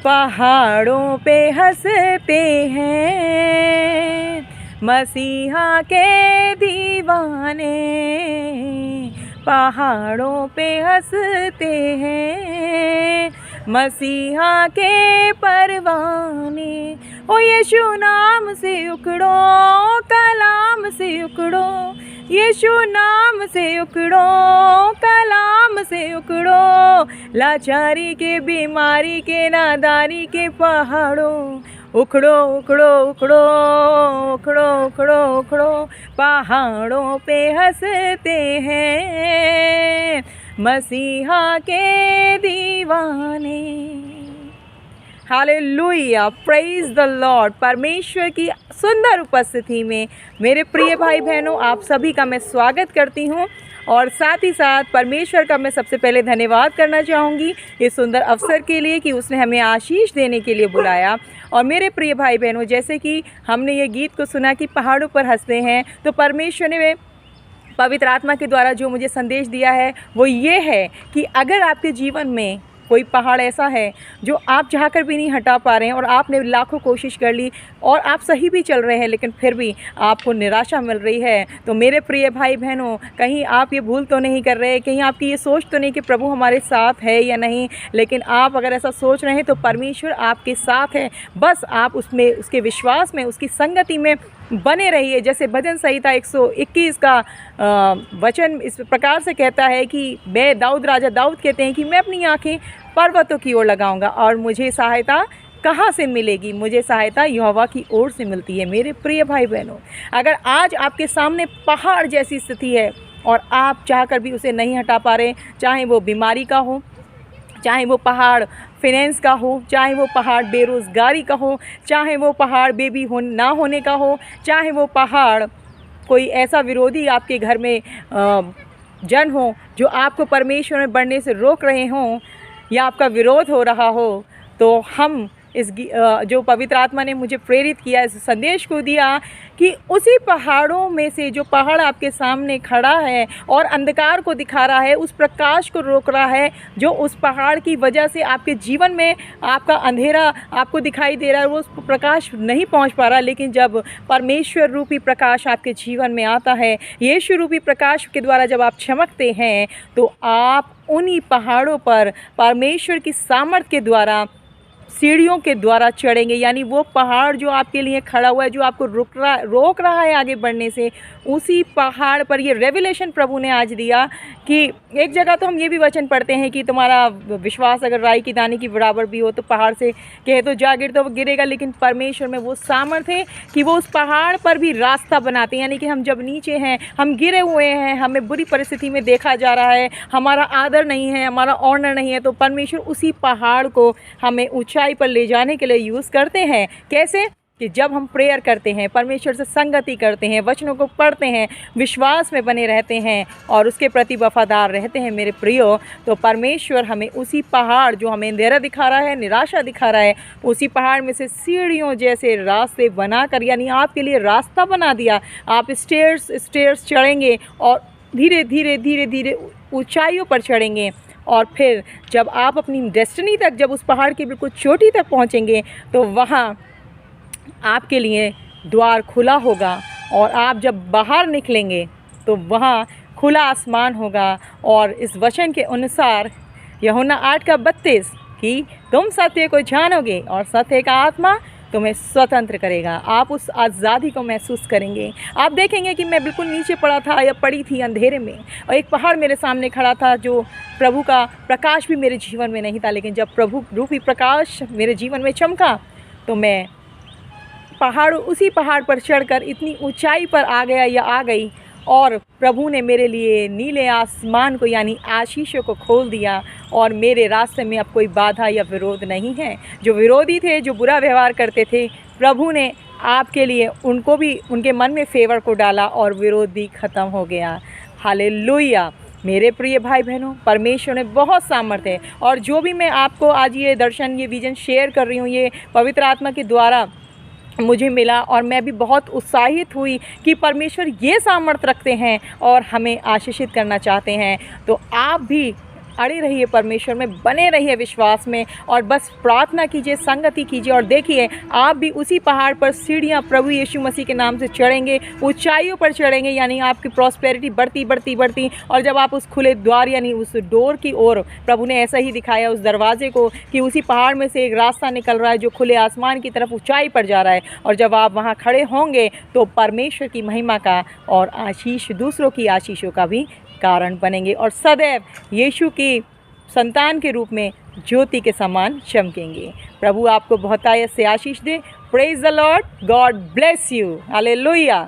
पहाड़ों पे हंसते हैं मसीहा के दीवाने, पहाड़ों पे हंसते हैं मसीहा के परवाने। ओ यीशु नाम से उखड़ो, कलाम से उखड़ो, यीशु नाम से उखड़ो, कलाम से उखड़ो, लाचारी के, बीमारी के, नादारी के पहाड़ों, उखड़ो उखड़ो उखड़ो उखड़ो उखड़ो उखड़ो, पहाड़ों पे हंसते हैं मसीहा के दीवाने। Hallelujah, praise the Lord. परमेश्वर की सुंदर उपस्थिति में मेरे प्रिय भाई बहनों, आप सभी का मैं स्वागत करती हूँ और साथ ही साथ परमेश्वर का मैं सबसे पहले धन्यवाद करना चाहूँगी इस सुंदर अवसर के लिए कि उसने हमें आशीष देने के लिए बुलाया। और मेरे प्रिय भाई बहनों, जैसे कि हमने ये गीत को सुना कि पहाड़ों पर हंसते हैं, तो परमेश्वर ने पवित्र आत्मा के द्वारा जो मुझे संदेश दिया है वो ये है कि अगर आपके जीवन में कोई पहाड़ ऐसा है जो आप चाहकर भी नहीं हटा पा रहे हैं और आपने लाखों कोशिश कर ली और आप सही भी चल रहे हैं लेकिन फिर भी आपको निराशा मिल रही है, तो मेरे प्रिय भाई बहनों, कहीं आप ये भूल तो नहीं कर रहे, कहीं आपकी ये सोच तो नहीं कि प्रभु हमारे साथ है या नहीं। लेकिन आप अगर ऐसा सोच रहे हैं तो परमेश्वर आपके साथ है, बस आप उसमें, उसके विश्वास में, उसकी संगति में बने रहिए। जैसे भजन संहिता 121 का वचन इस प्रकार से कहता है कि मैं दाऊद, राजा दाऊद कहते हैं कि मैं अपनी आंखें पर्वतों की ओर लगाऊंगा और मुझे सहायता कहाँ से मिलेगी, मुझे सहायता यहोवा की ओर से मिलती है। मेरे प्रिय भाई बहनों, अगर आज आपके सामने पहाड़ जैसी स्थिति है और आप चाहकर भी उसे नहीं हटा पा रहे, चाहे वो बीमारी का हो, चाहे वो पहाड़ फाइनेंस का हो, चाहे वो पहाड़ बेरोज़गारी का हो, चाहे वो पहाड़ बेबी ना होने का हो, चाहे वो पहाड़ कोई ऐसा विरोधी आपके घर में जन हो जो आपको परमेश्वर में बढ़ने से रोक रहे हों या आपका विरोध हो रहा हो, तो हम इस जो पवित्र आत्मा ने मुझे प्रेरित किया, इस संदेश को दिया कि उसी पहाड़ों में से जो पहाड़ आपके सामने खड़ा है और अंधकार को दिखा रहा है, उस प्रकाश को रोक रहा है, जो उस पहाड़ की वजह से आपके जीवन में आपका अंधेरा आपको दिखाई दे रहा है, वो उस प्रकाश नहीं पहुंच पा रहा। लेकिन जब परमेश्वर रूपी प्रकाश आपके जीवन में आता है, यीशु रूपी प्रकाश के द्वारा जब आप चमकते हैं, तो आप उन्हीं पहाड़ों पर परमेश्वर की सामर्थ्य के द्वारा, सीढ़ियों के द्वारा चढ़ेंगे। यानी वो पहाड़ जो आपके लिए खड़ा हुआ है, जो आपको रोक रहा है आगे बढ़ने से, उसी पहाड़ पर ये रेवलेशन प्रभु ने आज दिया कि एक जगह तो हम ये भी वचन पढ़ते हैं कि तुम्हारा विश्वास अगर राई की दाने की बराबर भी हो तो पहाड़ से कहे तो जा गिर, तो वो गिरेगा। लेकिन परमेश्वर में वो सामर्थ्य है कि वो उस पहाड़ पर भी रास्ता बनाते हैं। यानी कि हम जब नीचे हैं, हम गिरे हुए हैं, हमें बुरी परिस्थिति में देखा जा रहा है, हमारा आदर नहीं है, हमारा ऑनर नहीं है, तो परमेश्वर उसी पहाड़ को हमें ऊंचाई पर ले जाने के लिए यूज़ करते हैं। कैसे? कि जब हम प्रेयर करते हैं, परमेश्वर से संगति करते हैं, वचनों को पढ़ते हैं, विश्वास में बने रहते हैं और उसके प्रति वफादार रहते हैं मेरे प्रियो, तो परमेश्वर हमें उसी पहाड़ जो हमें अंधेरा दिखा रहा है, निराशा दिखा रहा है, उसी पहाड़ में से सीढ़ियों जैसे रास्ते बनाकर, यानी आपके लिए रास्ता बना दिया। आप स्टेयर्स चढ़ेंगे और धीरे धीरे धीरे धीरे ऊंचाइयों पर चढ़ेंगे और फिर जब आप अपनी डेस्टिनी तक, जब उस पहाड़ की बिल्कुल चोटी तक पहुंचेंगे, तो वहाँ आपके लिए द्वार खुला होगा और आप जब बाहर निकलेंगे तो वहाँ खुला आसमान होगा। और इस वचन के अनुसार यूहन्ना 8:32 कि तुम सत्य को जानोगे और सत्य का आत्मा तुम्हें स्वतंत्र करेगा। आप उस आज़ादी को महसूस करेंगे। आप देखेंगे कि मैं बिल्कुल नीचे पड़ा था या पड़ी थी अंधेरे में और एक पहाड़ मेरे सामने खड़ा था, जो प्रभु का प्रकाश भी मेरे जीवन में नहीं था। लेकिन जब प्रभु रूपी प्रकाश मेरे जीवन में चमका तो मैं उसी पहाड़ पर चढ़कर इतनी ऊंचाई पर आ गया या आ गई और प्रभु ने मेरे लिए नीले आसमान को, यानी आशीषों को खोल दिया और मेरे रास्ते में अब कोई बाधा या विरोध नहीं है। जो विरोधी थे, जो बुरा व्यवहार करते थे, प्रभु ने आपके लिए उनको भी, उनके मन में फेवर को डाला और विरोध भी ख़त्म हो गया। हालेलुया। मेरे प्रिय भाई बहनों, परमेश्वर ने बहुत सामर्थ्य है और जो भी मैं आपको आज ये दर्शन, ये विजन शेयर कर रही हूँ, ये पवित्र आत्मा के द्वारा मुझे मिला और मैं भी बहुत उत्साहित हुई कि परमेश्वर ये सामर्थ्य रखते हैं और हमें आशीषित करना चाहते हैं। तो आप भी अड़े रहिए परमेश्वर में, बने रहिए विश्वास में और बस प्रार्थना कीजिए, संगति कीजिए और देखिए आप भी उसी पहाड़ पर सीढ़ियाँ प्रभु यीशु मसीह के नाम से चढ़ेंगे, ऊंचाइयों पर चढ़ेंगे, यानी आपकी प्रॉस्पेरिटी बढ़ती बढ़ती बढ़ती। और जब आप उस खुले द्वार यानी उस डोर की ओर, प्रभु ने ऐसा ही दिखाया उस दरवाजे को कि उसी पहाड़ में से एक रास्ता निकल रहा है जो खुले आसमान की तरफ ऊंचाई पर जा रहा है। और जब आप वहाँ खड़े होंगे तो परमेश्वर की महिमा का और आशीष, दूसरों की आशीषों का भी कारण बनेंगे और सदैव यीशु की संतान के रूप में ज्योति के समान चमकेंगे। प्रभु आपको बहुतायत से आशीष दे। Praise the Lord, God bless you, hallelujah.